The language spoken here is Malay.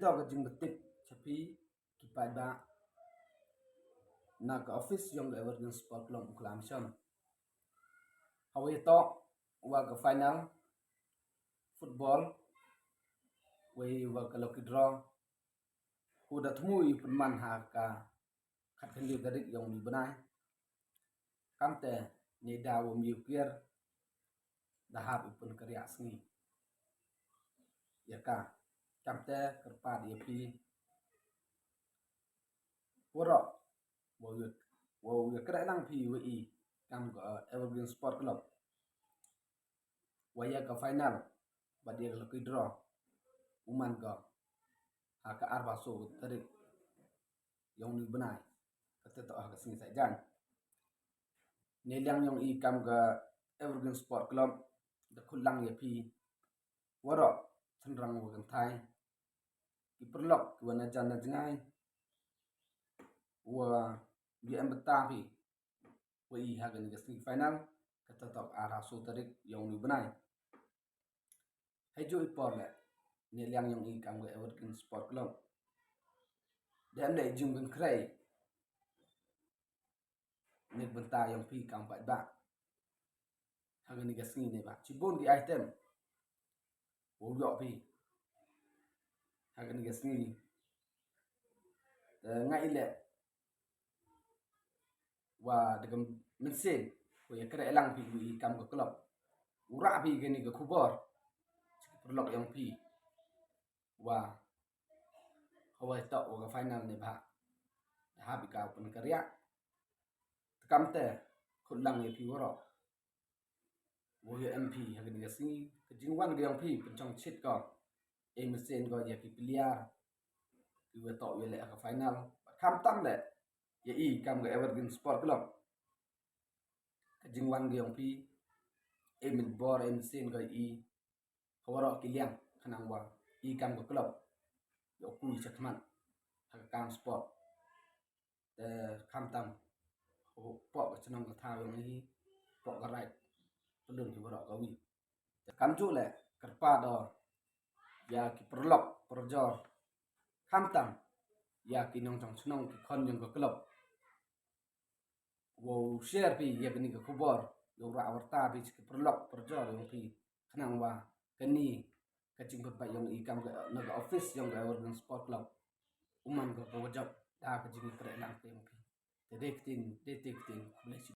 to ka jing betip chapi ki pai ba na ka office yong ga Evergreen Sport Club klam sham hawi to wa ka final football we wa ka lucky draw hu da thmui man ha ka khat khan li garik yong ni banai kamte ni dawo mi pier da hab ipun karya sngi ya ka kamte kerpa dia pi woro wo kra lang pi wi kam ga Evergreen Sport Club waya ka final ba dia lucky draw uman ka ha ka arba so tarik yong ni banai kata to ha ka singi sai jan ne lang yong i kam ga Evergreen Sport Club da kulang ya pi woro thanrang wo kan thai ki perlok ki wana jan na jangai wa bi am bata pi wi ha ga ni ga singi final kata to ara so tarik yong ni banai hai jo ipor le ne lang yong i kam ga Evergreen Sport Club dan dai jung ben krai ne benta yang pi kam pai ba ha ga ni ga singi ne ba chibon di item wo yo pi ha ga ni ga singi ngai le wa degam mesin ko ya kra lang pi wi kam ga club ura pi ga ni ga khubor perlok yang pi wa hawai to ga final ne ba ha bi ka pun karya kamte kulang ya pi woro wo ya mp ha ga ni ga singi ka jingwan ga yang pi pencong chit ko mesin ko ya ki piliar ki wa to ya le ka final kam tam le ya i kam ga Evergreen Sport Club ka jingwan ga yang pi min bor mesin ko i hawara ki liang khanang wa i kam ga club yo ku chakman ha kam sport kam tam po ka chnong ka tha yong hi po ka right pelun ki wara ka wi kam ju le karpa do ya ki perlok perjor kam tam ya ki nong chong chnong ki khon yong ka club wo share pi ya ni ka khubor yo ra warta pi ki perlok perjor yong pi khanang wa kani ka jing pa yong i kam ga na ga office yong ga Evergreen Sport Club uman ga ko job da ka jing kre lang te yong pi de dektin